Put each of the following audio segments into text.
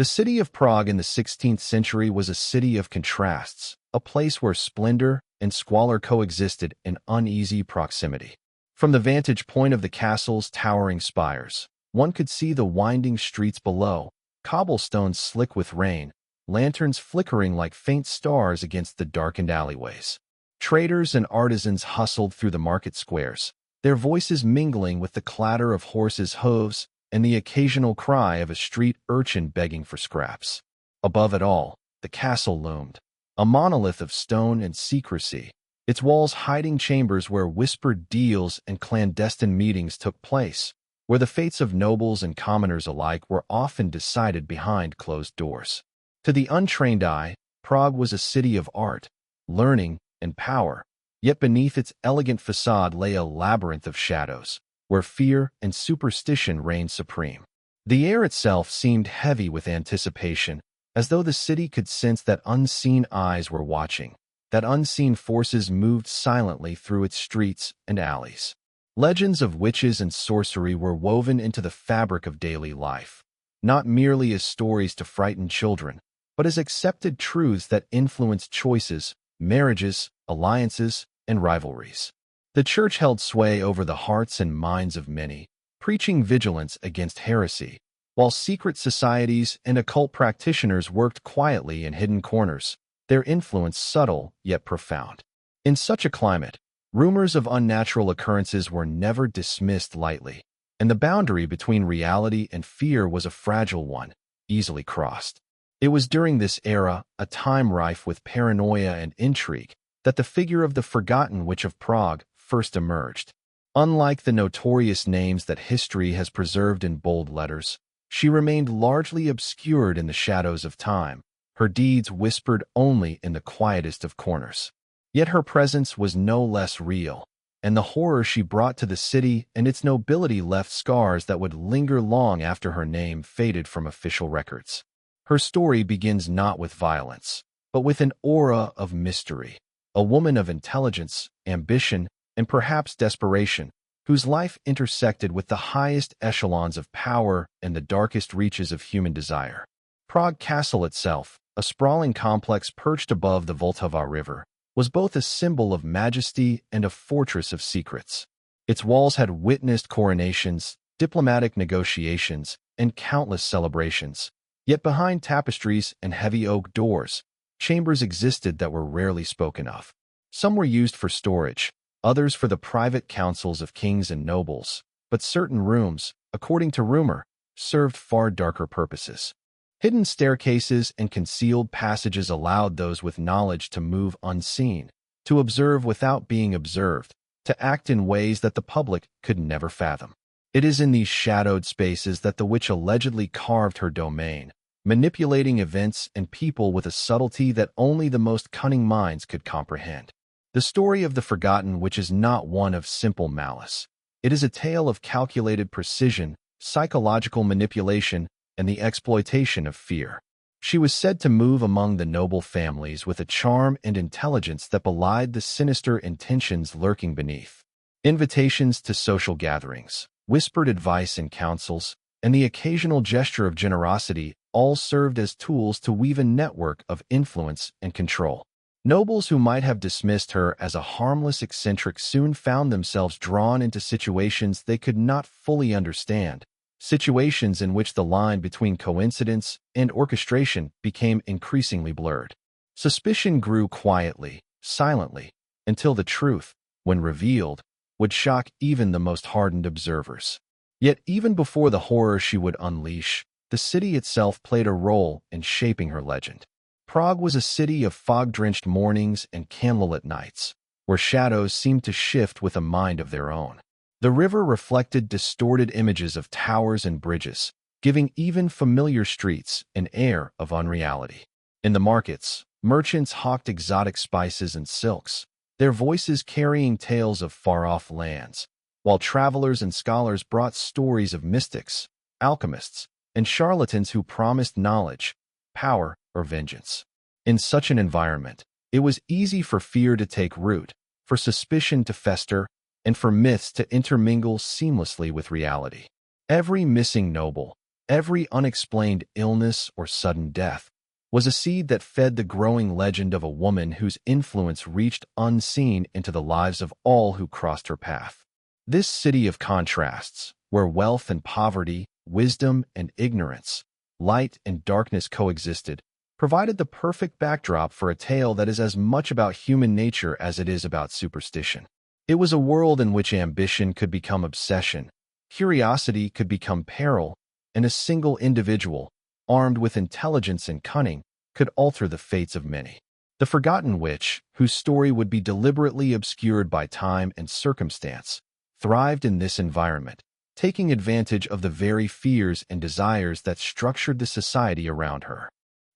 The city of Prague in the 16th century was a city of contrasts, a place where splendor and squalor coexisted in uneasy proximity. From the vantage point of the castle's towering spires, one could see the winding streets below, cobblestones slick with rain, lanterns flickering like faint stars against the darkened alleyways. Traders and artisans hustled through the market squares, their voices mingling with the clatter of horses' hooves and the occasional cry of a street urchin begging for scraps. Above it all, the castle loomed, a monolith of stone and secrecy, its walls hiding chambers where whispered deals and clandestine meetings took place, where the fates of nobles and commoners alike were often decided behind closed doors. To the untrained eye, Prague was a city of art, learning, and power, yet beneath its elegant facade lay a labyrinth of shadows, where fear and superstition reigned supreme. The air itself seemed heavy with anticipation, as though the city could sense that unseen eyes were watching, that unseen forces moved silently through its streets and alleys. Legends of witches and sorcery were woven into the fabric of daily life, not merely as stories to frighten children, but as accepted truths that influenced choices, marriages, alliances, and rivalries. The church held sway over the hearts and minds of many, preaching vigilance against heresy, while secret societies and occult practitioners worked quietly in hidden corners, their influence subtle yet profound. In such a climate, rumors of unnatural occurrences were never dismissed lightly, and the boundary between reality and fear was a fragile one, easily crossed. It was during this era, a time rife with paranoia and intrigue, that the figure of the Forgotten Witch of Prague first emerged. Unlike the notorious names that history has preserved in bold letters, she remained largely obscured in the shadows of time, her deeds whispered only in the quietest of corners. Yet her presence was no less real, and the horror she brought to the city and its nobility left scars that would linger long after her name faded from official records. Her story begins not with violence, but with an aura of mystery, a woman of intelligence, ambition, and perhaps desperation, whose life intersected with the highest echelons of power and the darkest reaches of human desire. Prague Castle itself, a sprawling complex perched above the Vltava River, was both a symbol of majesty and a fortress of secrets. Its walls had witnessed coronations, diplomatic negotiations, and countless celebrations. Yet behind tapestries and heavy oak doors, chambers existed that were rarely spoken of. Some were used for storage, others for the private councils of kings and nobles, but certain rooms, according to rumor, served far darker purposes. Hidden staircases and concealed passages allowed those with knowledge to move unseen, to observe without being observed, to act in ways that the public could never fathom. It is in these shadowed spaces that the witch allegedly carved her domain, manipulating events and people with a subtlety that only the most cunning minds could comprehend. The story of the Forgotten Witch is not one of simple malice. It is a tale of calculated precision, psychological manipulation, and the exploitation of fear. She was said to move among the noble families with a charm and intelligence that belied the sinister intentions lurking beneath. Invitations to social gatherings, whispered advice and counsels, and the occasional gesture of generosity all served as tools to weave a network of influence and control. Nobles who might have dismissed her as a harmless eccentric soon found themselves drawn into situations they could not fully understand, situations in which the line between coincidence and orchestration became increasingly blurred. Suspicion grew quietly, silently, until the truth, when revealed, would shock even the most hardened observers. Yet even before the horror she would unleash, the city itself played a role in shaping her legend. Prague was a city of fog-drenched mornings and candlelit nights, where shadows seemed to shift with a mind of their own. The river reflected distorted images of towers and bridges, giving even familiar streets an air of unreality. In the markets, merchants hawked exotic spices and silks, their voices carrying tales of far-off lands, while travelers and scholars brought stories of mystics, alchemists, and charlatans who promised knowledge, power, or vengeance. In such an environment, it was easy for fear to take root, for suspicion to fester, and for myths to intermingle seamlessly with reality. Every missing noble, Every unexplained illness or sudden death was a seed that fed the growing legend of a woman whose influence reached unseen into the lives of all who crossed her path. This city of contrasts, where wealth and poverty, wisdom and ignorance, light and darkness coexisted, provided the perfect backdrop for a tale that is as much about human nature as it is about superstition. It was a world in which ambition could become obsession, curiosity could become peril, and a single individual, armed with intelligence and cunning, could alter the fates of many. The Forgotten Witch, whose story would be deliberately obscured by time and circumstance, thrived in this environment, taking advantage of the very fears and desires that structured the society around her.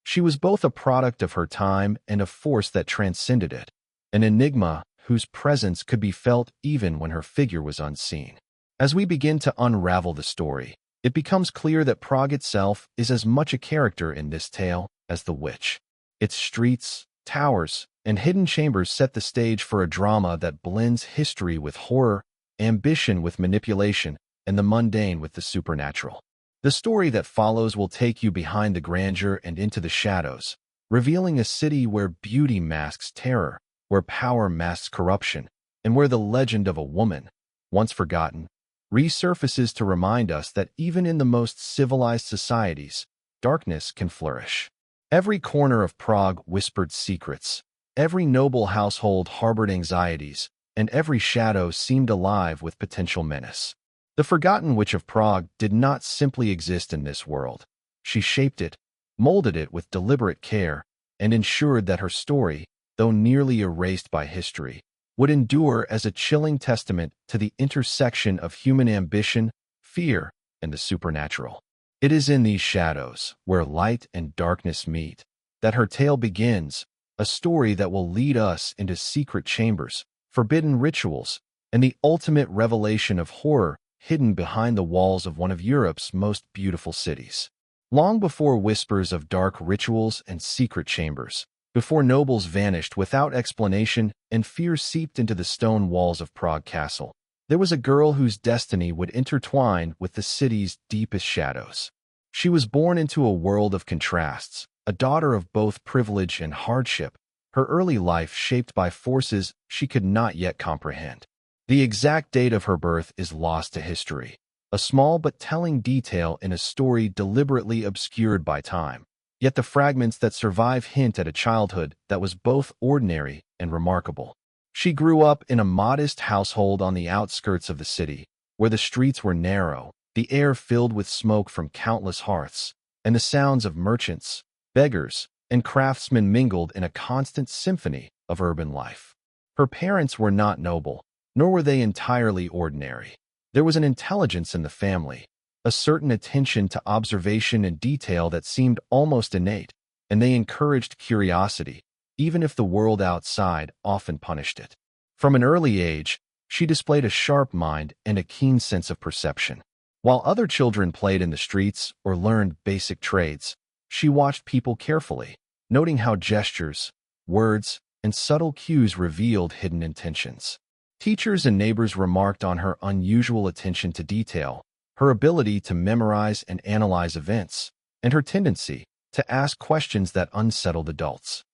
She was both a product of her time and a force that transcended it, an enigma whose presence could be felt even when her figure was unseen. As we begin to unravel the story, it becomes clear that Prague itself is as much a character in this tale as the witch. Its streets, towers, and hidden chambers set the stage for a drama that blends history with horror, ambition with manipulation, and the mundane with the supernatural. The story that follows will take you behind the grandeur and into the shadows, revealing a city where beauty masks terror, where power masks corruption, and where the legend of a woman, once forgotten, resurfaces to remind us that even in the most civilized societies, darkness can flourish. Every corner of Prague whispered secrets, every noble household harbored anxieties, and every shadow seemed alive with potential menace. The Forgotten Witch of Prague did not simply exist in this world. She shaped it, molded it with deliberate care, and ensured that her story, though nearly erased by history, would endure as a chilling testament to the intersection of human ambition, fear, and the supernatural. It is in these shadows, where light and darkness meet, that her tale begins, a story that will lead us into secret chambers, forbidden rituals, and the ultimate revelation of horror hidden behind the walls of one of Europe's most beautiful cities. Long before whispers of dark rituals and secret chambers, before nobles vanished without explanation and fear seeped into the stone walls of Prague Castle, there was a girl whose destiny would intertwine with the city's deepest shadows. She was born into a world of contrasts, a daughter of both privilege and hardship, her early life shaped by forces she could not yet comprehend. The exact date of her birth is lost to history, a small but telling detail in a story deliberately obscured by time. Yet the fragments that survive hint at a childhood that was both ordinary and remarkable. She grew up in a modest household on the outskirts of the city, where the streets were narrow, the air filled with smoke from countless hearths, and the sounds of merchants, beggars, and craftsmen mingled in a constant symphony of urban life. Her parents were not noble, nor were they entirely ordinary. There was an intelligence in the family, a certain attention to observation and detail that seemed almost innate, and they encouraged curiosity, even if the world outside often punished it. From an early age, she displayed a sharp mind and a keen sense of perception. While other children played in the streets or learned basic trades, she watched people carefully, noting how gestures, words, and subtle cues revealed hidden intentions. Teachers and neighbors remarked on her unusual attention to detail, her ability to memorize and analyze events, and her tendency to ask questions that unsettled adults.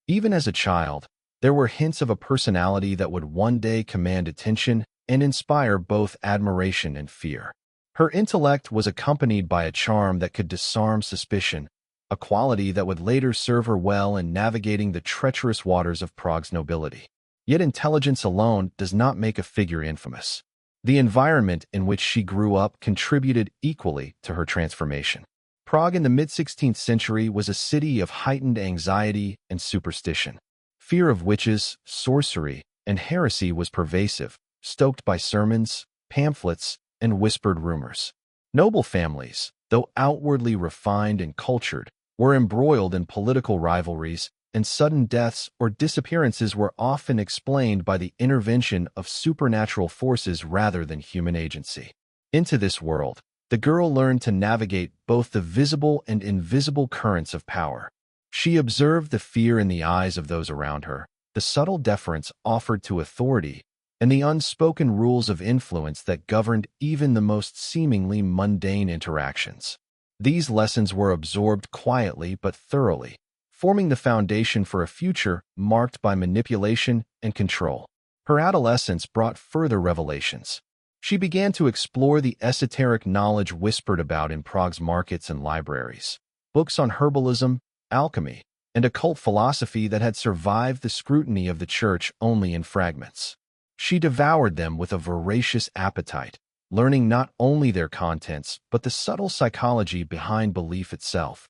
Even as a child, there were hints of a personality that would one day command attention and inspire both admiration and fear. Her intellect was accompanied by a charm that could disarm suspicion, a quality that would later serve her well in navigating the treacherous waters of Prague's nobility. Yet intelligence alone does not make a figure infamous. The environment in which she grew up contributed equally to her transformation. Prague in the mid-16th century was a city of heightened anxiety and superstition. Fear of witches, sorcery, and heresy was pervasive, stoked by sermons, pamphlets, and whispered rumors. Noble families, though outwardly refined and cultured, were embroiled in political rivalries, and sudden deaths or disappearances were often explained by the intervention of supernatural forces rather than human agency. Into this world, the girl learned to navigate both the visible and invisible currents of power. She observed the fear in the eyes of those around her, the subtle deference offered to authority, and the unspoken rules of influence that governed even the most seemingly mundane interactions. These lessons were absorbed quietly but thoroughly, forming the foundation for a future marked by manipulation and control. Her adolescence brought further revelations. She began to explore the esoteric knowledge whispered about in Prague's markets and libraries. Books on herbalism, alchemy, and occult philosophy that had survived the scrutiny of the church only in fragments. She devoured them with a voracious appetite, learning not only their contents but the subtle psychology behind belief itself.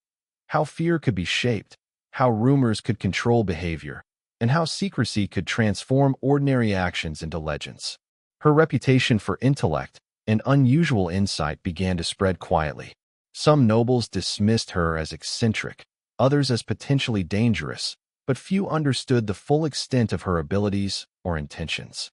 How fear could be shaped, how rumors could control behavior, and how secrecy could transform ordinary actions into legends. Her reputation for intellect and unusual insight began to spread quietly. Some nobles dismissed her as eccentric, others as potentially dangerous, but few understood the full extent of her abilities or intentions.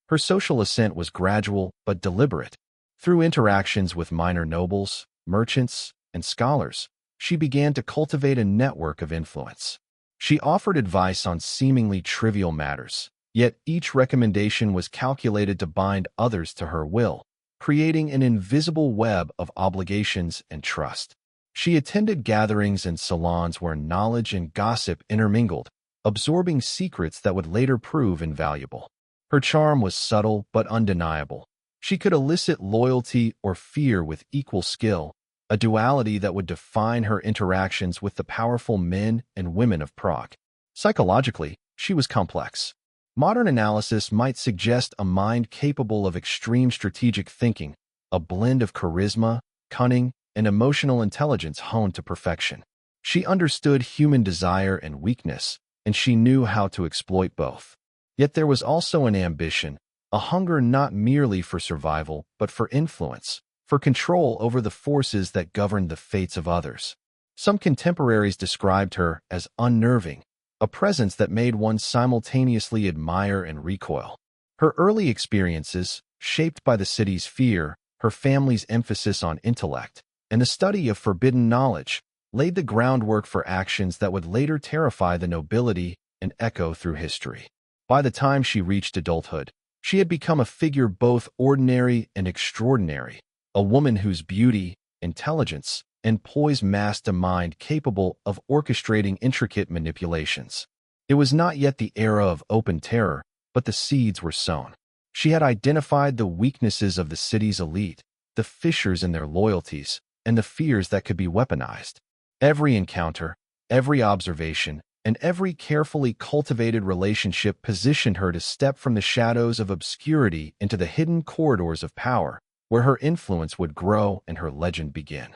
Her social ascent was gradual but deliberate. Through interactions with minor nobles, merchants, and scholars, she began to cultivate a network of influence. She offered advice on seemingly trivial matters, yet each recommendation was calculated to bind others to her will, creating an invisible web of obligations and trust. She attended gatherings and salons where knowledge and gossip intermingled, absorbing secrets that would later prove invaluable. Her charm was subtle but undeniable. She could elicit loyalty or fear with equal skill, a duality that would define her interactions with the powerful men and women of Prague. Psychologically, she was complex. Modern analysis might suggest a mind capable of extreme strategic thinking, a blend of charisma, cunning, and emotional intelligence honed to perfection. She understood human desire and weakness, and she knew how to exploit both. Yet there was also an ambition, a hunger not merely for survival, but for influence, for control over the forces that governed the fates of others. Some contemporaries described her as unnerving, a presence that made one simultaneously admire and recoil. Her early experiences, shaped by the city's fear, her family's emphasis on intellect, and the study of forbidden knowledge, laid the groundwork for actions that would later terrify the nobility and echo through history. By the time she reached adulthood, she had become a figure both ordinary and extraordinary, a woman whose beauty, intelligence, and poise masked a mind capable of orchestrating intricate manipulations. It was not yet the era of open terror, but the seeds were sown. She had identified the weaknesses of the city's elite, the fissures in their loyalties, and the fears that could be weaponized. Every encounter, every observation, and every carefully cultivated relationship positioned her to step from the shadows of obscurity into the hidden corridors of power, where her influence would grow and her legend begin.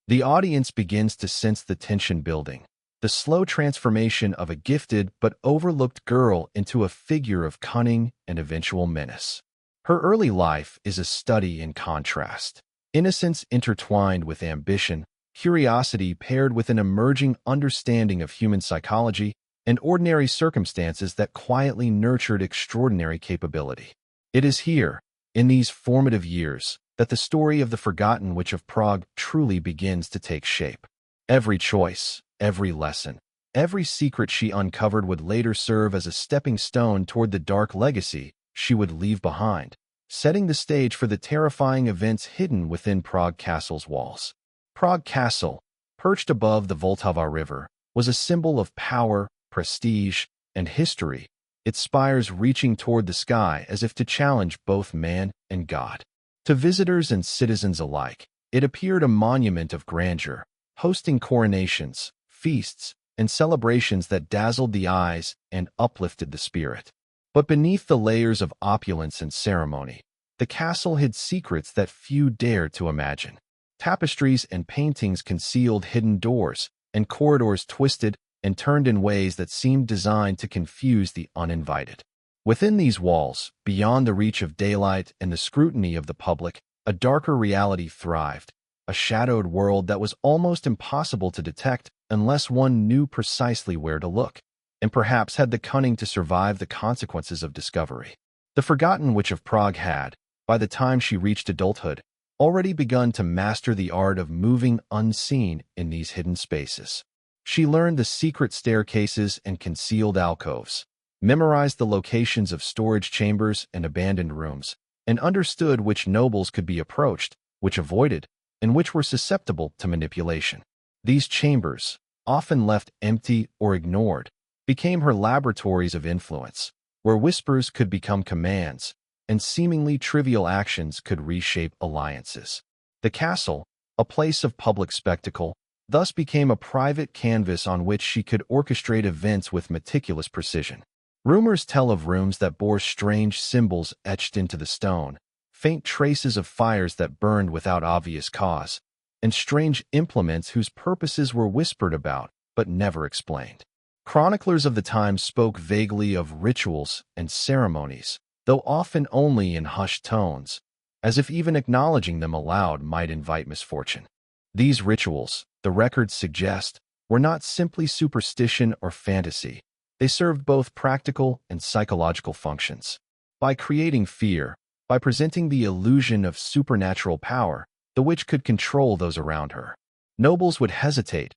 The audience begins to sense the tension building, the slow transformation of a gifted but overlooked girl into a figure of cunning and eventual menace. Her early life is a study in contrast. Innocence intertwined with ambition, curiosity paired with an emerging understanding of human psychology, and ordinary circumstances that quietly nurtured extraordinary capability. It is here, in these formative years, that the story of the Forgotten Witch of Prague truly begins to take shape. Every choice, every lesson, every secret she uncovered would later serve as a stepping stone toward the dark legacy she would leave behind, setting the stage for the terrifying events hidden within Prague Castle's walls. Prague Castle, perched above the Vltava River, was a symbol of power, prestige, and history, its spires reaching toward the sky as if to challenge both man and God. To visitors and citizens alike, it appeared a monument of grandeur, hosting coronations, feasts, and celebrations that dazzled the eyes and uplifted the spirit. But beneath the layers of opulence and ceremony, the castle hid secrets that few dared to imagine. Tapestries and paintings concealed hidden doors, and corridors twisted and turned in ways that seemed designed to confuse the uninvited. Within these walls, beyond the reach of daylight and the scrutiny of the public, a darker reality thrived, a shadowed world that was almost impossible to detect unless one knew precisely where to look, and perhaps had the cunning to survive the consequences of discovery. The Forgotten Witch of Prague had, by the time she reached adulthood, already begun to master the art of moving unseen in these hidden spaces. She learned the secret staircases and concealed alcoves, memorized the locations of storage chambers and abandoned rooms, and understood which nobles could be approached, which avoided, and which were susceptible to manipulation. These chambers, often left empty or ignored, became her laboratories of influence, where whispers could become commands, and seemingly trivial actions could reshape alliances. The castle, a place of public spectacle, thus became a private canvas on which she could orchestrate events with meticulous precision. Rumors tell of rooms that bore strange symbols etched into the stone, faint traces of fires that burned without obvious cause, and strange implements whose purposes were whispered about but never explained. Chroniclers of the time spoke vaguely of rituals and ceremonies, though often only in hushed tones, as if even acknowledging them aloud might invite misfortune. These rituals, the records suggest, were not simply superstition or fantasy. They served both practical and psychological functions. By creating fear, by presenting the illusion of supernatural power, the witch could control those around her. Nobles would hesitate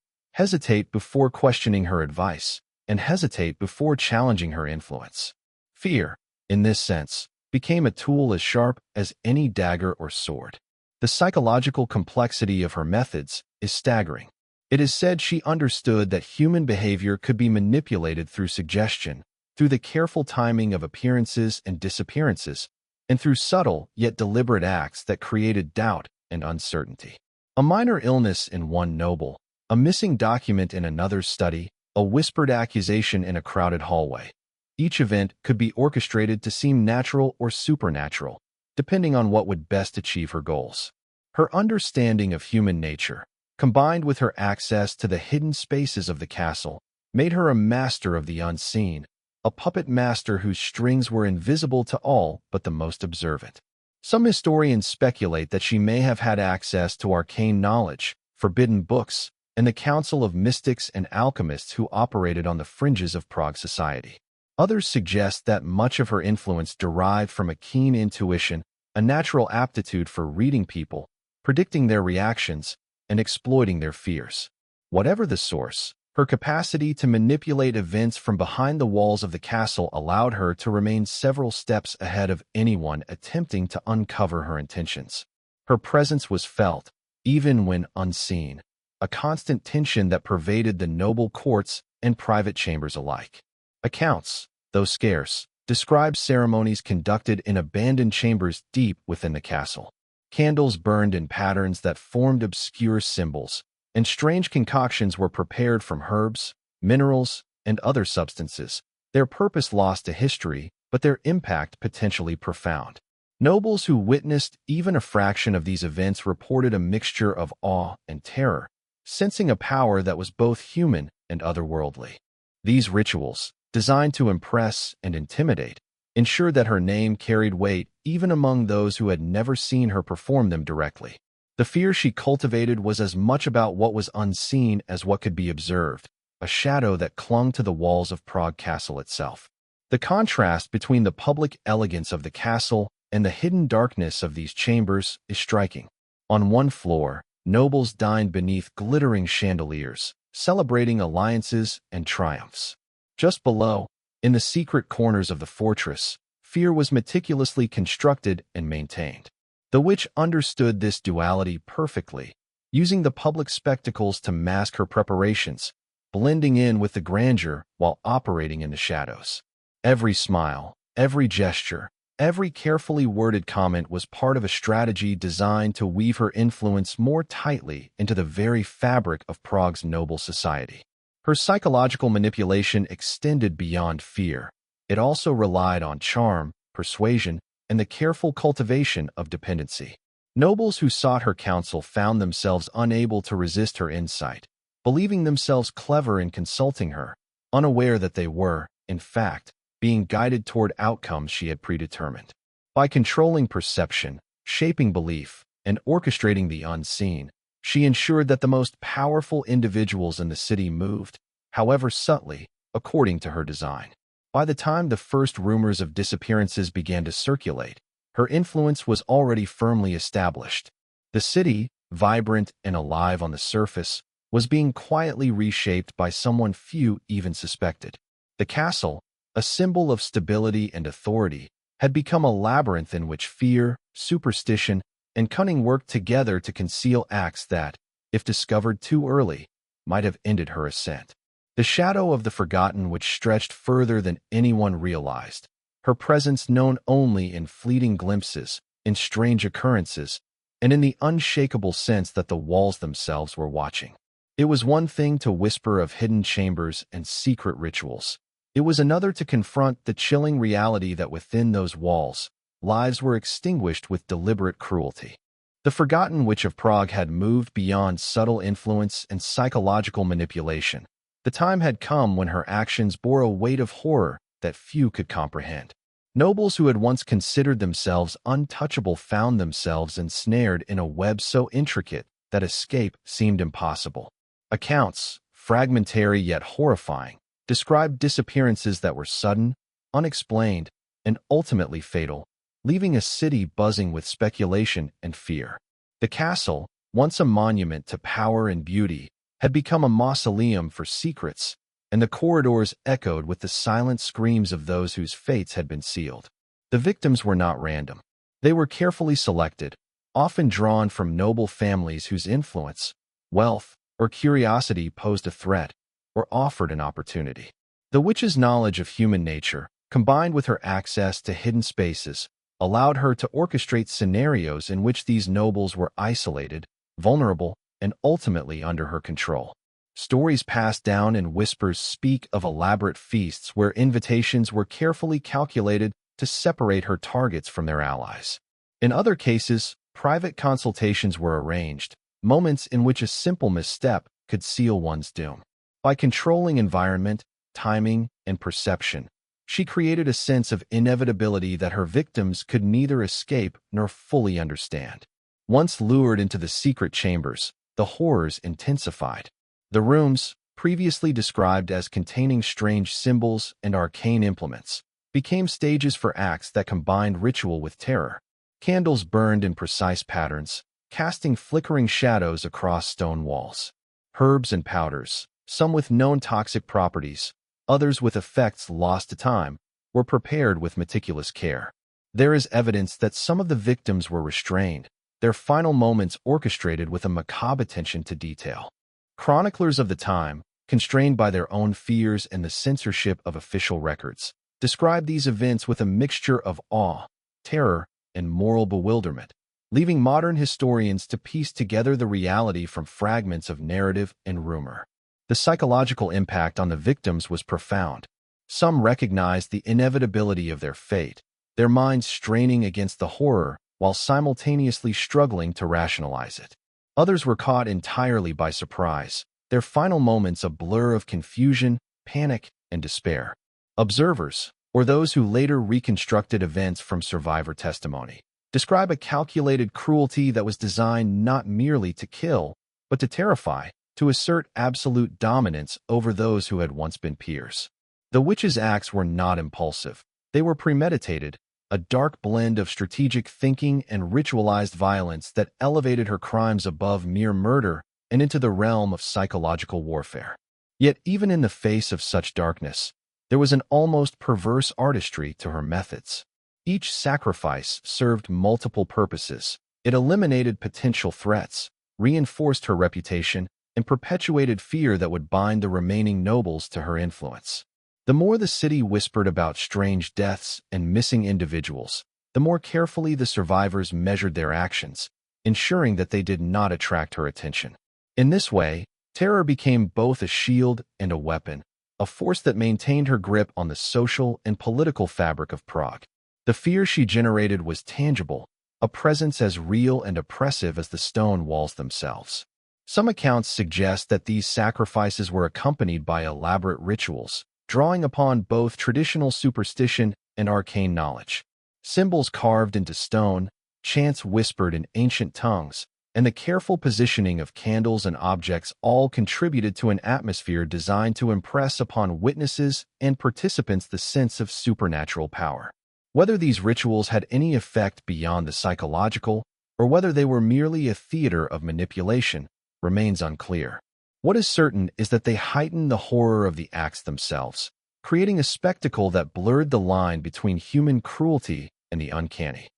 before questioning her advice, and hesitate before challenging her influence. Fear, in this sense, became a tool as sharp as any dagger or sword. The psychological complexity of her methods is staggering. It is said she understood that human behavior could be manipulated through suggestion, through the careful timing of appearances and disappearances, and through subtle yet deliberate acts that created doubt and uncertainty. A minor illness in one noble, a missing document in another's study, a whispered accusation in a crowded hallway. Each event could be orchestrated to seem natural or supernatural, depending on what would best achieve her goals. Her understanding of human nature, combined with her access to the hidden spaces of the castle, made her a master of the unseen, a puppet master whose strings were invisible to all but the most observant. Some historians speculate that she may have had access to arcane knowledge, forbidden books, and the council of mystics and alchemists who operated on the fringes of Prague society. Others suggest that much of her influence derived from a keen intuition, a natural aptitude for reading people, predicting their reactions, and exploiting their fears. Whatever the source, her capacity to manipulate events from behind the walls of the castle allowed her to remain several steps ahead of anyone attempting to uncover her intentions. Her presence was felt, even when unseen, a constant tension that pervaded the noble courts and private chambers alike. Accounts, though scarce, describe ceremonies conducted in abandoned chambers deep within the castle. Candles burned in patterns that formed obscure symbols, and strange concoctions were prepared from herbs, minerals, and other substances, their purpose lost to history, but their impact potentially profound. Nobles who witnessed even a fraction of these events reported a mixture of awe and terror, sensing a power that was both human and otherworldly. These rituals, designed to impress and intimidate, ensured that her name carried weight even among those who had never seen her perform them directly. The fear she cultivated was as much about what was unseen as what could be observed, a shadow that clung to the walls of Prague Castle itself. The contrast between the public elegance of the castle and the hidden darkness of these chambers is striking. On one floor, nobles dined beneath glittering chandeliers, celebrating alliances and triumphs. Just below, in the secret corners of the fortress, fear was meticulously constructed and maintained. The witch understood this duality perfectly, using the public spectacles to mask her preparations, blending in with the grandeur while operating in the shadows. Every smile, every gesture, every carefully worded comment was part of a strategy designed to weave her influence more tightly into the very fabric of Prague's noble society. Her psychological manipulation extended beyond fear. It also relied on charm, persuasion, and the careful cultivation of dependency. Nobles who sought her counsel found themselves unable to resist her insight, believing themselves clever in consulting her, unaware that they were, in fact, being guided toward outcomes she had predetermined. By controlling perception, shaping belief, and orchestrating the unseen, she ensured that the most powerful individuals in the city moved, however subtly, according to her design. By the time the first rumors of disappearances began to circulate, her influence was already firmly established. The city, vibrant and alive on the surface, was being quietly reshaped by someone few even suspected. The castle, a symbol of stability and authority, had become a labyrinth in which fear, superstition, and cunning worked together to conceal acts that, if discovered too early, might have ended her ascent. The shadow of the Forgotten Witch stretched further than anyone realized, her presence known only in fleeting glimpses, in strange occurrences, and in the unshakable sense that the walls themselves were watching. It was one thing to whisper of hidden chambers and secret rituals. It was another to confront the chilling reality that within those walls, lives were extinguished with deliberate cruelty. The Forgotten Witch of Prague had moved beyond subtle influence and psychological manipulation. The time had come when her actions bore a weight of horror that few could comprehend. Nobles who had once considered themselves untouchable found themselves ensnared in a web so intricate that escape seemed impossible. Accounts, fragmentary yet horrifying, described disappearances that were sudden, unexplained, and ultimately fatal, leaving a city buzzing with speculation and fear. The castle, once a monument to power and beauty, had become a mausoleum for secrets, and the corridors echoed with the silent screams of those whose fates had been sealed. The victims were not random. They were carefully selected, often drawn from noble families whose influence, wealth, or curiosity posed a threat or offered an opportunity. The witch's knowledge of human nature, combined with her access to hidden spaces, allowed her to orchestrate scenarios in which these nobles were isolated, vulnerable, and ultimately under her control. Stories passed down in whispers speak of elaborate feasts where invitations were carefully calculated to separate her targets from their allies. In other cases, private consultations were arranged, moments in which a simple misstep could seal one's doom. By controlling environment, timing, and perception, she created a sense of inevitability that her victims could neither escape nor fully understand. Once lured into the secret chambers, the horrors intensified. The rooms, previously described as containing strange symbols and arcane implements, became stages for acts that combined ritual with terror. Candles burned in precise patterns, casting flickering shadows across stone walls. Herbs and powders, some with known toxic properties, others with effects lost to time, were prepared with meticulous care. There is evidence that some of the victims were restrained, their final moments orchestrated with a macabre attention to detail. Chroniclers of the time, constrained by their own fears and the censorship of official records, describe these events with a mixture of awe, terror, and moral bewilderment, leaving modern historians to piece together the reality from fragments of narrative and rumor. The psychological impact on the victims was profound. Some recognized the inevitability of their fate, their minds straining against the horror while simultaneously struggling to rationalize it. Others were caught entirely by surprise, their final moments a blur of confusion, panic, and despair. Observers, or those who later reconstructed events from survivor testimony, describe a calculated cruelty that was designed not merely to kill, but to terrify, to assert absolute dominance over those who had once been peers. The witch's acts were not impulsive. They were premeditated, a dark blend of strategic thinking and ritualized violence that elevated her crimes above mere murder and into the realm of psychological warfare. Yet even in the face of such darkness, there was an almost perverse artistry to her methods. Each sacrifice served multiple purposes. It eliminated potential threats, reinforced her reputation, and perpetuated fear that would bind the remaining nobles to her influence. The more the city whispered about strange deaths and missing individuals, the more carefully the survivors measured their actions, ensuring that they did not attract her attention. In this way, terror became both a shield and a weapon, a force that maintained her grip on the social and political fabric of Prague. The fear she generated was tangible, a presence as real and oppressive as the stone walls themselves. Some accounts suggest that these sacrifices were accompanied by elaborate rituals, drawing upon both traditional superstition and arcane knowledge. Symbols carved into stone, chants whispered in ancient tongues, and the careful positioning of candles and objects all contributed to an atmosphere designed to impress upon witnesses and participants the sense of supernatural power. Whether these rituals had any effect beyond the psychological, or whether they were merely a theater of manipulation, remains unclear. What is certain is that they heightened the horror of the acts themselves, creating a spectacle that blurred the line between human cruelty and the uncanny.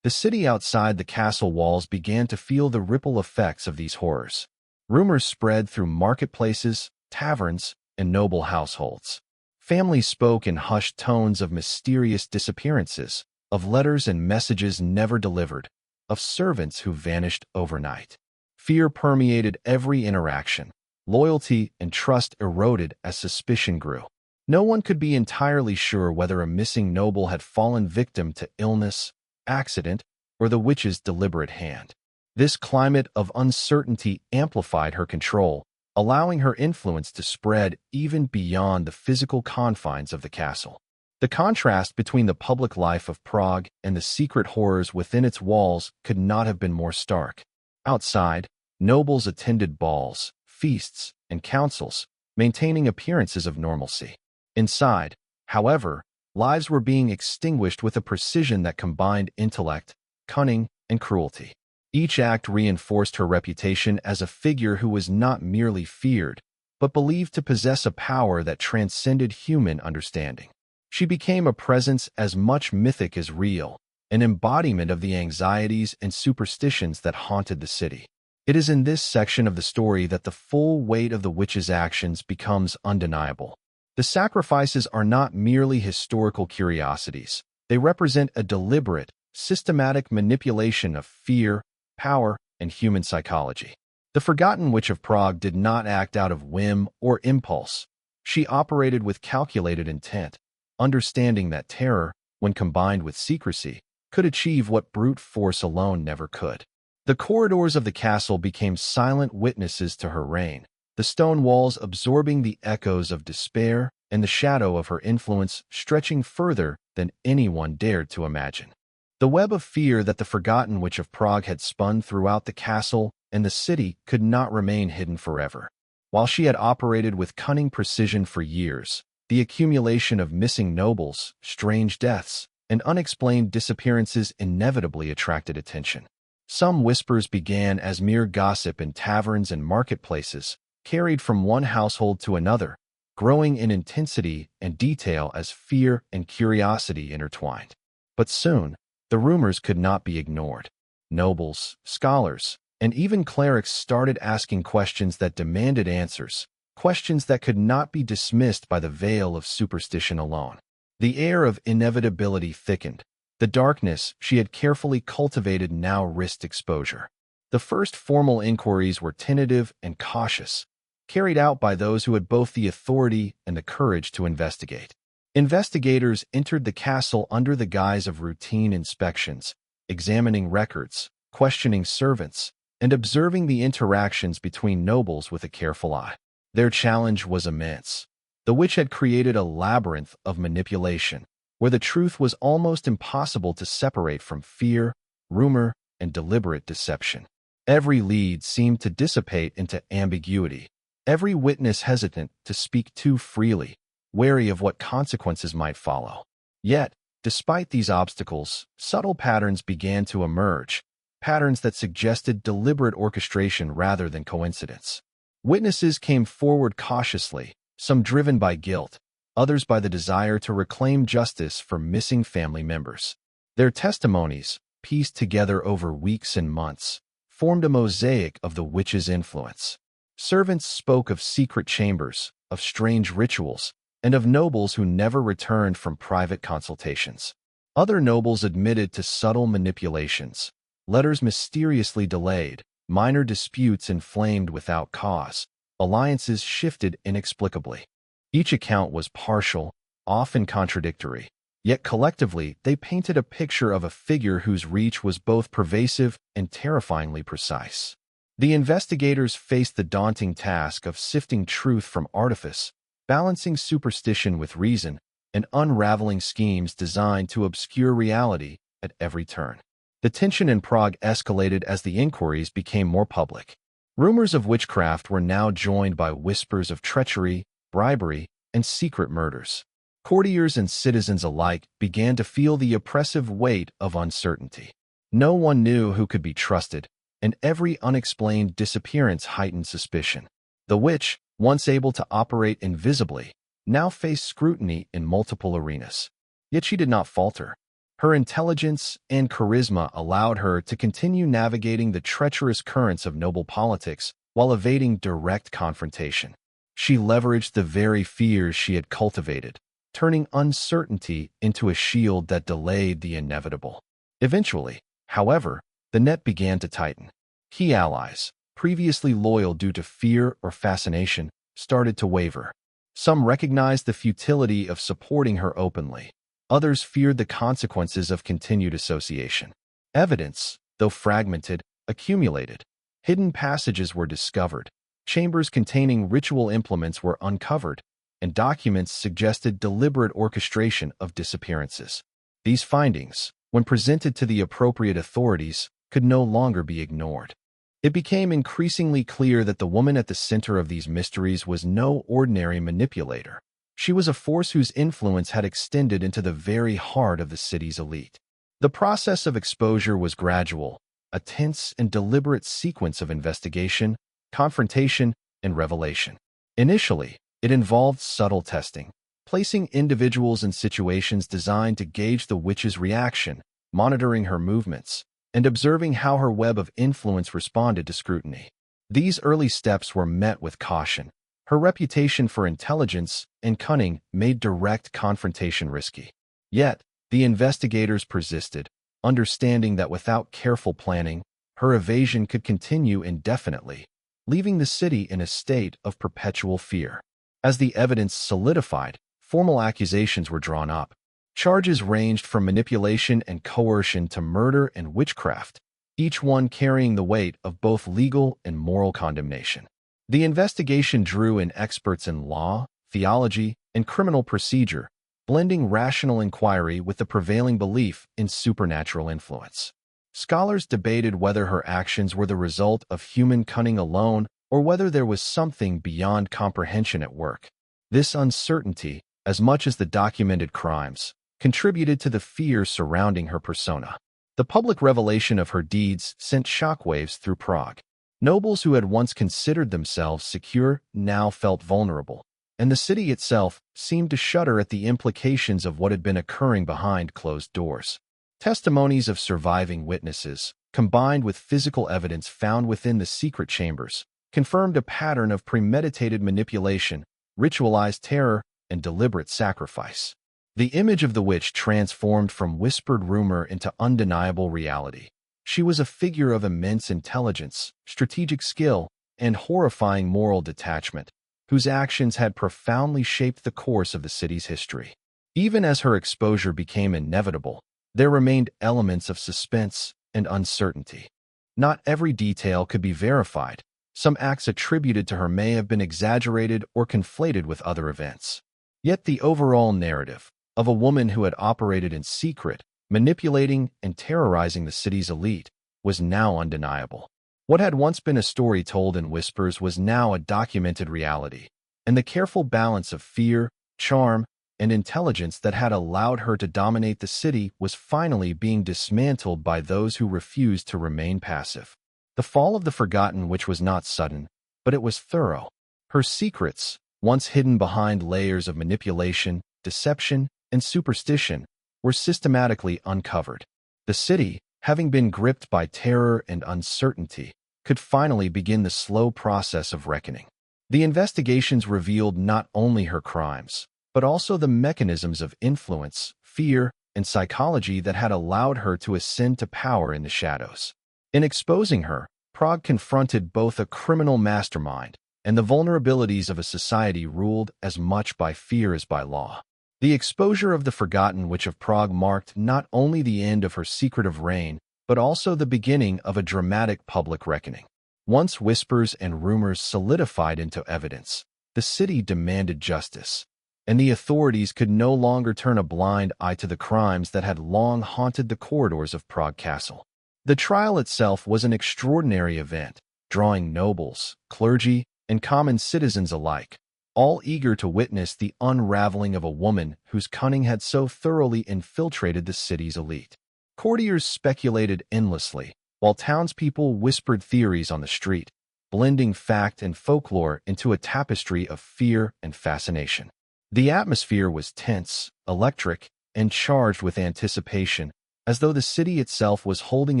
The city outside the castle walls began to feel the ripple effects of these horrors. Rumors spread through marketplaces, taverns, and noble households. Families spoke in hushed tones of mysterious disappearances, of letters and messages never delivered, of servants who vanished overnight. Fear permeated every interaction. Loyalty and trust eroded as suspicion grew. No one could be entirely sure whether a missing noble had fallen victim to illness, accident, or the witch's deliberate hand. This climate of uncertainty amplified her control, allowing her influence to spread even beyond the physical confines of the castle. The contrast between the public life of Prague and the secret horrors within its walls could not have been more stark. Outside, nobles attended balls, feasts, and councils, maintaining appearances of normalcy. Inside, however, lives were being extinguished with a precision that combined intellect, cunning, and cruelty. Each act reinforced her reputation as a figure who was not merely feared, but believed to possess a power that transcended human understanding. She became a presence as much mythic as real, an embodiment of the anxieties and superstitions that haunted the city. It is in this section of the story that the full weight of the witch's actions becomes undeniable. The sacrifices are not merely historical curiosities. They represent a deliberate, systematic manipulation of fear, power, and human psychology. The Forgotten Witch of Prague did not act out of whim or impulse. She operated with calculated intent, understanding that terror, when combined with secrecy, could achieve what brute force alone never could. The corridors of the castle became silent witnesses to her reign, the stone walls absorbing the echoes of despair and the shadow of her influence stretching further than anyone dared to imagine. The web of fear that the Forgotten Witch of Prague had spun throughout the castle and the city could not remain hidden forever. While she had operated with cunning precision for years, the accumulation of missing nobles, strange deaths, and unexplained disappearances inevitably attracted attention. Some whispers began as mere gossip in taverns and marketplaces, carried from one household to another, growing in intensity and detail as fear and curiosity intertwined. But soon, the rumors could not be ignored. Nobles, scholars, and even clerics started asking questions that demanded answers, questions that could not be dismissed by the veil of superstition alone. The air of inevitability thickened. The darkness she had carefully cultivated now risked exposure. The first formal inquiries were tentative and cautious, carried out by those who had both the authority and the courage to investigate. Investigators entered the castle under the guise of routine inspections, examining records, questioning servants, and observing the interactions between nobles with a careful eye. Their challenge was immense. The witch had created a labyrinth of manipulation, where the truth was almost impossible to separate from fear, rumor, and deliberate deception. Every lead seemed to dissipate into ambiguity, every witness hesitant to speak too freely, wary of what consequences might follow. Yet, despite these obstacles, subtle patterns began to emerge, patterns that suggested deliberate orchestration rather than coincidence. Witnesses came forward cautiously, some driven by guilt, others by the desire to reclaim justice for missing family members. Their testimonies, pieced together over weeks and months, formed a mosaic of the witch's influence. Servants spoke of secret chambers, of strange rituals, and of nobles who never returned from private consultations. Other nobles admitted to subtle manipulations, letters mysteriously delayed, minor disputes inflamed without cause, alliances shifted inexplicably. Each account was partial, often contradictory, yet collectively they painted a picture of a figure whose reach was both pervasive and terrifyingly precise. The investigators faced the daunting task of sifting truth from artifice, balancing superstition with reason, and unraveling schemes designed to obscure reality at every turn. The tension in Prague escalated as the inquiries became more public. Rumors of witchcraft were now joined by whispers of treachery, bribery, and secret murders. Courtiers and citizens alike began to feel the oppressive weight of uncertainty. No one knew who could be trusted, and every unexplained disappearance heightened suspicion. The witch, once able to operate invisibly, now faced scrutiny in multiple arenas. Yet she did not falter. Her intelligence and charisma allowed her to continue navigating the treacherous currents of noble politics while evading direct confrontation. She leveraged the very fears she had cultivated, turning uncertainty into a shield that delayed the inevitable. Eventually, however, the net began to tighten. Key allies, previously loyal due to fear or fascination, started to waver. Some recognized the futility of supporting her openly. Others feared the consequences of continued association. Evidence, though fragmented, accumulated. Hidden passages were discovered. Chambers containing ritual implements were uncovered, and documents suggested deliberate orchestration of disappearances. These findings, when presented to the appropriate authorities, could no longer be ignored. It became increasingly clear that the woman at the center of these mysteries was no ordinary manipulator. She was a force whose influence had extended into the very heart of the city's elite. The process of exposure was gradual, a tense and deliberate sequence of investigation, confrontation, and revelation. Initially, it involved subtle testing, placing individuals in situations designed to gauge the witch's reaction, monitoring her movements, and observing how her web of influence responded to scrutiny. These early steps were met with caution. Her reputation for intelligence and cunning made direct confrontation risky. Yet, the investigators persisted, understanding that without careful planning, her evasion could continue indefinitely, leaving the city in a state of perpetual fear. As the evidence solidified, formal accusations were drawn up. Charges ranged from manipulation and coercion to murder and witchcraft, each one carrying the weight of both legal and moral condemnation. The investigation drew in experts in law, theology, and criminal procedure, blending rational inquiry with the prevailing belief in supernatural influence. Scholars debated whether her actions were the result of human cunning alone or whether there was something beyond comprehension at work. This uncertainty, as much as the documented crimes, contributed to the fear surrounding her persona. The public revelation of her deeds sent shockwaves through Prague. Nobles who had once considered themselves secure now felt vulnerable, and the city itself seemed to shudder at the implications of what had been occurring behind closed doors. Testimonies of surviving witnesses, combined with physical evidence found within the secret chambers, confirmed a pattern of premeditated manipulation, ritualized terror, and deliberate sacrifice. The image of the witch transformed from whispered rumor into undeniable reality. She was a figure of immense intelligence, strategic skill, and horrifying moral detachment, whose actions had profoundly shaped the course of the city's history. Even as her exposure became inevitable, there remained elements of suspense and uncertainty. Not every detail could be verified. Some acts attributed to her may have been exaggerated or conflated with other events. Yet the overall narrative, of a woman who had operated in secret, manipulating and terrorizing the city's elite, was now undeniable. What had once been a story told in whispers was now a documented reality, and the careful balance of fear, charm, and intelligence that had allowed her to dominate the city was finally being dismantled by those who refused to remain passive. The fall of the Forgotten Witch was not sudden, but it was thorough. Her secrets, once hidden behind layers of manipulation, deception, and superstition, were systematically uncovered. The city, having been gripped by terror and uncertainty, could finally begin the slow process of reckoning. The investigations revealed not only her crimes, but also the mechanisms of influence, fear, and psychology that had allowed her to ascend to power in the shadows. In exposing her, Prague confronted both a criminal mastermind and the vulnerabilities of a society ruled as much by fear as by law. The exposure of the Forgotten Witch of Prague marked not only the end of her secretive reign, but also the beginning of a dramatic public reckoning. Once whispers and rumors solidified into evidence, the city demanded justice, and the authorities could no longer turn a blind eye to the crimes that had long haunted the corridors of Prague Castle. The trial itself was an extraordinary event, drawing nobles, clergy, and common citizens alike, all eager to witness the unraveling of a woman whose cunning had so thoroughly infiltrated the city's elite. Courtiers speculated endlessly, while townspeople whispered theories on the street, blending fact and folklore into a tapestry of fear and fascination. The atmosphere was tense, electric, and charged with anticipation, as though the city itself was holding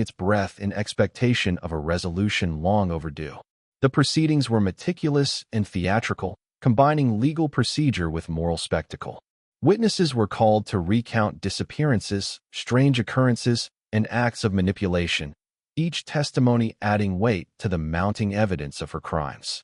its breath in expectation of a resolution long overdue. The proceedings were meticulous and theatrical, combining legal procedure with moral spectacle. Witnesses were called to recount disappearances, strange occurrences, and acts of manipulation, each testimony adding weight to the mounting evidence of her crimes.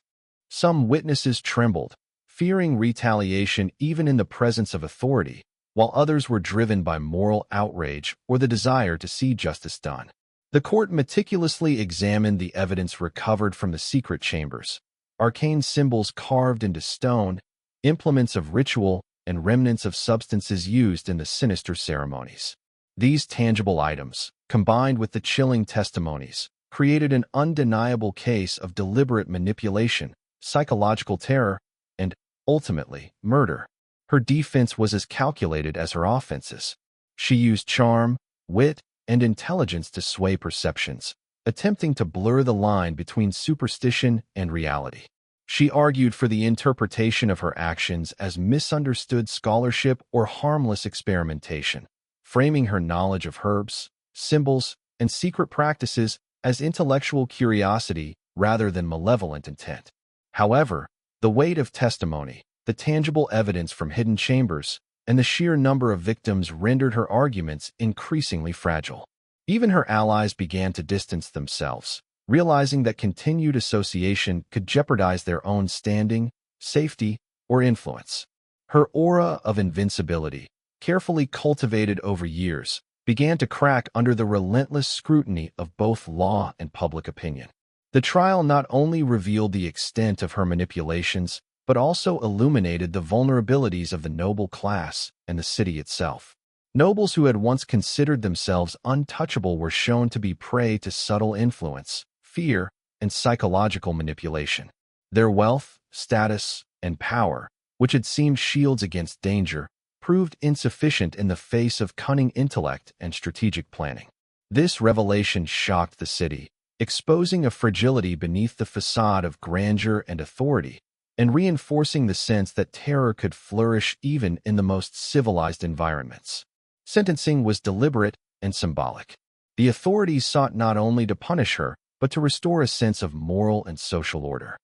Some witnesses trembled, fearing retaliation even in the presence of authority, while others were driven by moral outrage or the desire to see justice done. The court meticulously examined the evidence recovered from the secret chambers, arcane symbols carved into stone, implements of ritual, and remnants of substances used in the sinister ceremonies. These tangible items, combined with the chilling testimonies, created an undeniable case of deliberate manipulation, psychological terror, and, ultimately, murder. Her defense was as calculated as her offenses. She used charm, wit, and intelligence to sway perceptions, attempting to blur the line between superstition and reality. She argued for the interpretation of her actions as misunderstood scholarship or harmless experimentation, framing her knowledge of herbs, symbols, and secret practices as intellectual curiosity rather than malevolent intent. However, the weight of testimony, the tangible evidence from hidden chambers, and the sheer number of victims rendered her arguments increasingly fragile. Even her allies began to distance themselves, realizing that continued association could jeopardize their own standing, safety, or influence. Her aura of invincibility, carefully cultivated over years, began to crack under the relentless scrutiny of both law and public opinion. The trial not only revealed the extent of her manipulations, but also illuminated the vulnerabilities of the noble class and the city itself. Nobles who had once considered themselves untouchable were shown to be prey to subtle influence, fear, and psychological manipulation. Their wealth, status, and power, which had seemed shields against danger, proved insufficient in the face of cunning intellect and strategic planning. This revelation shocked the city, exposing a fragility beneath the facade of grandeur and authority, and reinforcing the sense that terror could flourish even in the most civilized environments. Sentencing was deliberate and symbolic. The authorities sought not only to punish her, but to restore a sense of moral and social order.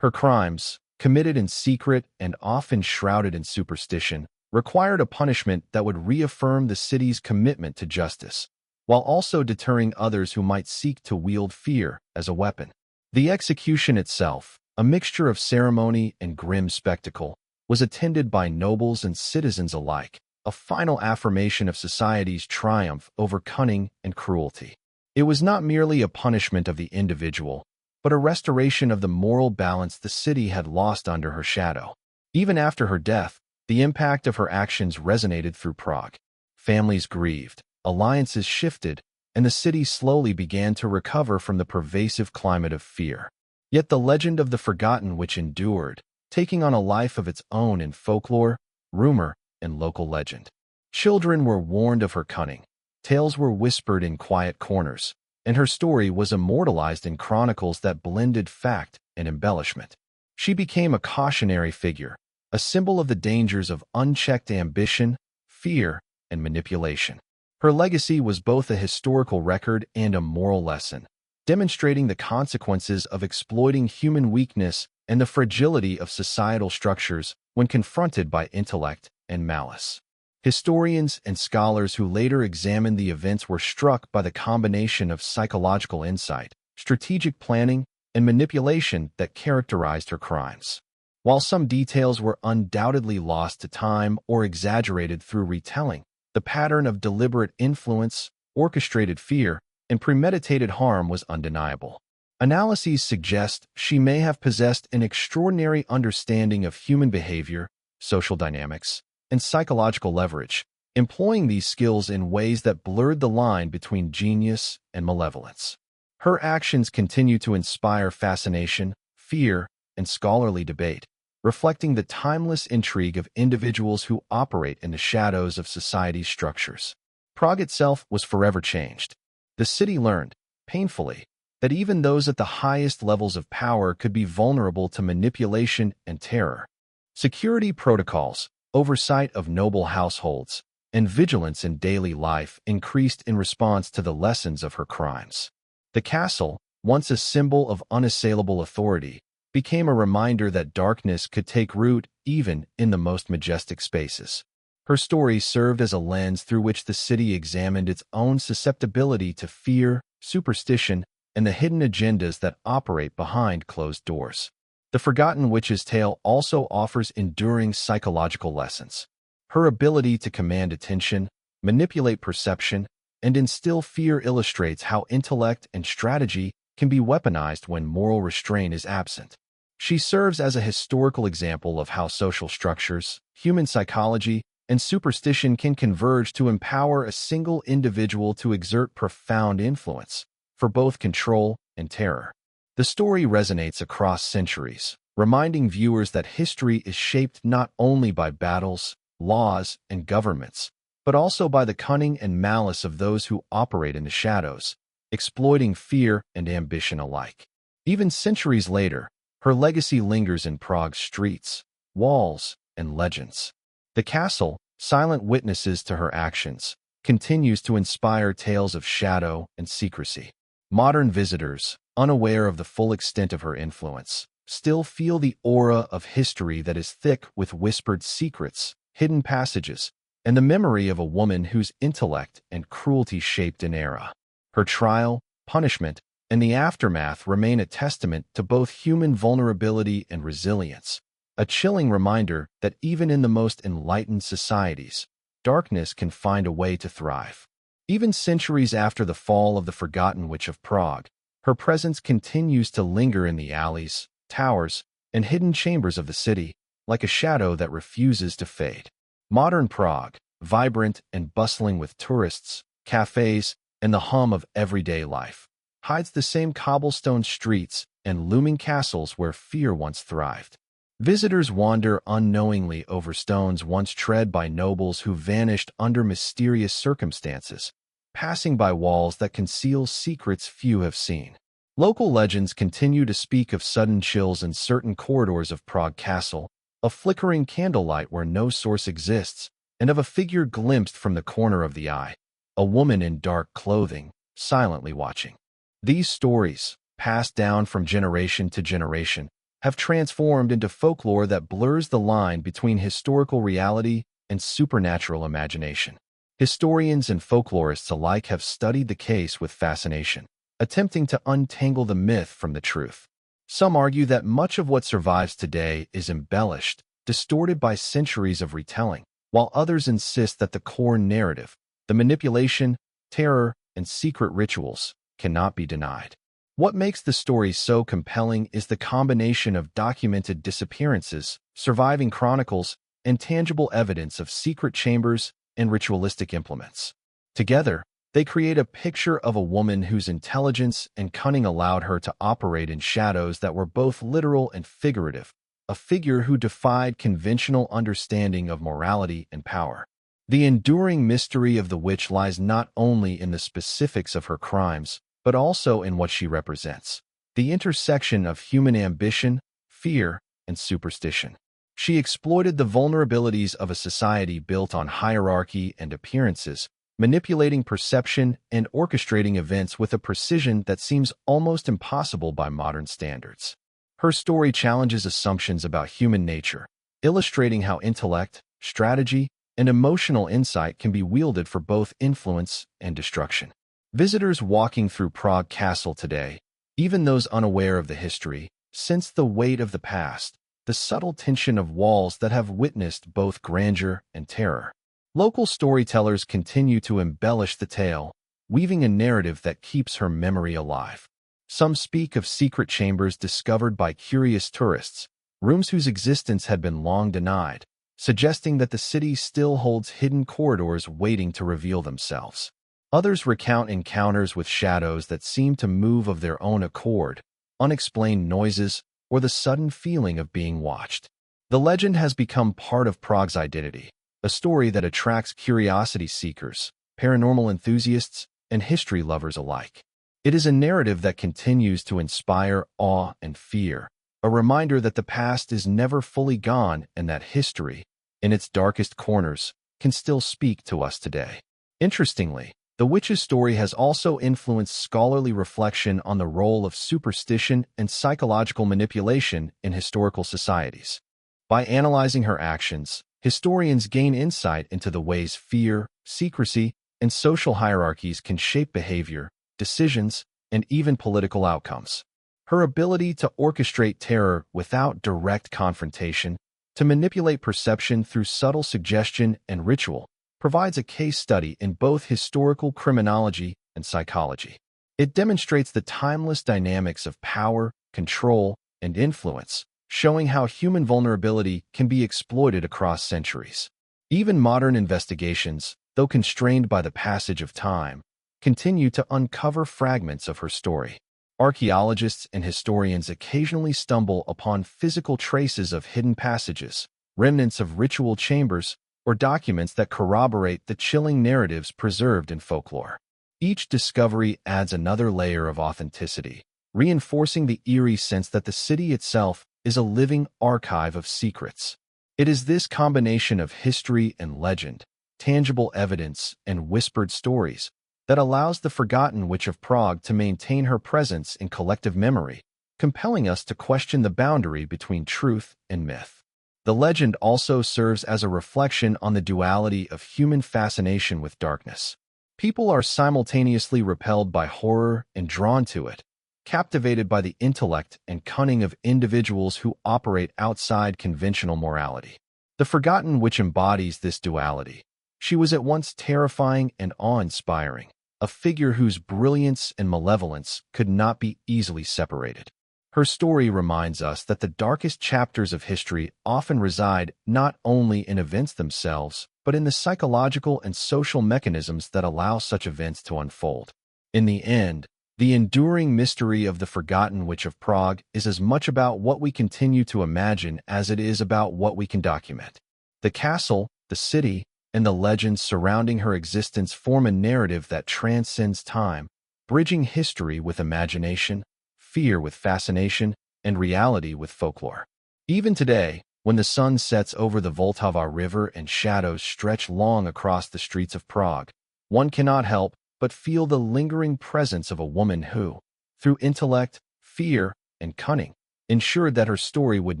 Her crimes, committed in secret and often shrouded in superstition, required a punishment that would reaffirm the city's commitment to justice, while also deterring others who might seek to wield fear as a weapon. The execution itself, a mixture of ceremony and grim spectacle, was attended by nobles and citizens alike, a final affirmation of society's triumph over cunning and cruelty. It was not merely a punishment of the individual, but a restoration of the moral balance the city had lost under her shadow. Even after her death, the impact of her actions resonated through Prague. Families grieved, alliances shifted, and the city slowly began to recover from the pervasive climate of fear. Yet the legend of the Forgotten Witch endured, taking on a life of its own in folklore, rumor, and local legend. Children were warned of her cunning, tales were whispered in quiet corners, and her story was immortalized in chronicles that blended fact and embellishment. She became a cautionary figure, a symbol of the dangers of unchecked ambition, fear, and manipulation. Her legacy was both a historical record and a moral lesson, demonstrating the consequences of exploiting human weakness and the fragility of societal structures when confronted by intellect and malice. Historians and scholars who later examined the events were struck by the combination of psychological insight, strategic planning, and manipulation that characterized her crimes. While some details were undoubtedly lost to time or exaggerated through retelling, the pattern of deliberate influence, orchestrated fear, and premeditated harm was undeniable. Analyses suggest she may have possessed an extraordinary understanding of human behavior, social dynamics, and psychological leverage, employing these skills in ways that blurred the line between genius and malevolence. Her actions continue to inspire fascination, fear, and scholarly debate, reflecting the timeless intrigue of individuals who operate in the shadows of society's structures. Prague itself was forever changed. The city learned, painfully, that even those at the highest levels of power could be vulnerable to manipulation and terror. Security protocols, oversight of noble households, and vigilance in daily life increased in response to the lessons of her crimes. The castle, once a symbol of unassailable authority, became a reminder that darkness could take root even in the most majestic spaces. Her story served as a lens through which the city examined its own susceptibility to fear, superstition, and the hidden agendas that operate behind closed doors. The Forgotten Witch's tale also offers enduring psychological lessons. Her ability to command attention, manipulate perception, and instill fear illustrates how intellect and strategy can be weaponized when moral restraint is absent. She serves as a historical example of how social structures, human psychology, and superstition can converge to empower a single individual to exert profound influence for both control and terror. The story resonates across centuries, reminding viewers that history is shaped not only by battles, laws, and governments, but also by the cunning and malice of those who operate in the shadows, exploiting fear and ambition alike. Even centuries later, her legacy lingers in Prague's streets, walls, and legends. The castle, silent witnesses to her actions, continues to inspire tales of shadow and secrecy. Modern visitors, unaware of the full extent of her influence, still feel the aura of history that is thick with whispered secrets, hidden passages, and the memory of a woman whose intellect and cruelty shaped an era. Her trial, punishment, and the aftermath remain a testament to both human vulnerability and resilience, a chilling reminder that even in the most enlightened societies, darkness can find a way to thrive. Even centuries after the fall of the Forgotten Witch of Prague, her presence continues to linger in the alleys, towers, and hidden chambers of the city, like a shadow that refuses to fade. Modern Prague, vibrant and bustling with tourists, cafes, and the hum of everyday life, hides the same cobblestone streets and looming castles where fear once thrived. Visitors wander unknowingly over stones once tread by nobles who vanished under mysterious circumstances, passing by walls that conceal secrets few have seen. Local legends continue to speak of sudden chills in certain corridors of Prague Castle, of flickering candlelight where no source exists, and of a figure glimpsed from the corner of the eye, a woman in dark clothing, silently watching. These stories, passed down from generation to generation, have transformed into folklore that blurs the line between historical reality and supernatural imagination. Historians and folklorists alike have studied the case with fascination, attempting to untangle the myth from the truth. Some argue that much of what survives today is embellished, distorted by centuries of retelling, while others insist that the core narrative, the manipulation, terror, and secret rituals, cannot be denied. What makes the story so compelling is the combination of documented disappearances, surviving chronicles, and tangible evidence of secret chambers and ritualistic implements. Together, they create a picture of a woman whose intelligence and cunning allowed her to operate in shadows that were both literal and figurative, a figure who defied conventional understanding of morality and power. The enduring mystery of the witch lies not only in the specifics of her crimes, but also in what she represents, the intersection of human ambition, fear, and superstition. She exploited the vulnerabilities of a society built on hierarchy and appearances, manipulating perception and orchestrating events with a precision that seems almost impossible by modern standards. Her story challenges assumptions about human nature, illustrating how intellect, strategy, and emotional insight can be wielded for both influence and destruction. Visitors walking through Prague Castle today, even those unaware of the history, sense the weight of the past, the subtle tension of walls that have witnessed both grandeur and terror. Local storytellers continue to embellish the tale, weaving a narrative that keeps her memory alive. Some speak of secret chambers discovered by curious tourists, rooms whose existence had been long denied, suggesting that the city still holds hidden corridors waiting to reveal themselves. Others recount encounters with shadows that seem to move of their own accord, unexplained noises, or the sudden feeling of being watched. The legend has become part of Prague's identity, a story that attracts curiosity seekers, paranormal enthusiasts, and history lovers alike. It is a narrative that continues to inspire awe and fear, a reminder that the past is never fully gone and that history, in its darkest corners, can still speak to us today. Interestingly, the witch's story has also influenced scholarly reflection on the role of superstition and psychological manipulation in historical societies. By analyzing her actions, historians gain insight into the ways fear, secrecy, and social hierarchies can shape behavior, decisions, and even political outcomes. Her ability to orchestrate terror without direct confrontation, to manipulate perception through subtle suggestion and ritual, provides a case study in both historical criminology and psychology. It demonstrates the timeless dynamics of power, control, and influence, showing how human vulnerability can be exploited across centuries. Even modern investigations, though constrained by the passage of time, continue to uncover fragments of her story. Archaeologists and historians occasionally stumble upon physical traces of hidden passages, remnants of ritual chambers, or documents that corroborate the chilling narratives preserved in folklore. Each discovery adds another layer of authenticity, reinforcing the eerie sense that the city itself is a living archive of secrets. It is this combination of history and legend, tangible evidence and whispered stories, that allows the Forgotten Witch of Prague to maintain her presence in collective memory, compelling us to question the boundary between truth and myth. The legend also serves as a reflection on the duality of human fascination with darkness. People are simultaneously repelled by horror and drawn to it, captivated by the intellect and cunning of individuals who operate outside conventional morality. The Forgotten Witch embodies this duality. She was at once terrifying and awe-inspiring, a figure whose brilliance and malevolence could not be easily separated. Her story reminds us that the darkest chapters of history often reside not only in events themselves, but in the psychological and social mechanisms that allow such events to unfold. In the end, the enduring mystery of the Forgotten Witch of Prague is as much about what we continue to imagine as it is about what we can document. The castle, the city, and the legends surrounding her existence form a narrative that transcends time, bridging history with imagination, fear with fascination, and reality with folklore. Even today, when the sun sets over the Vltava River and shadows stretch long across the streets of Prague, one cannot help but feel the lingering presence of a woman who, through intellect, fear, and cunning, ensured that her story would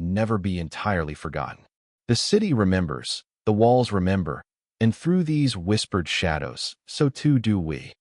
never be entirely forgotten. The city remembers, the walls remember, and through these whispered shadows, so too do we.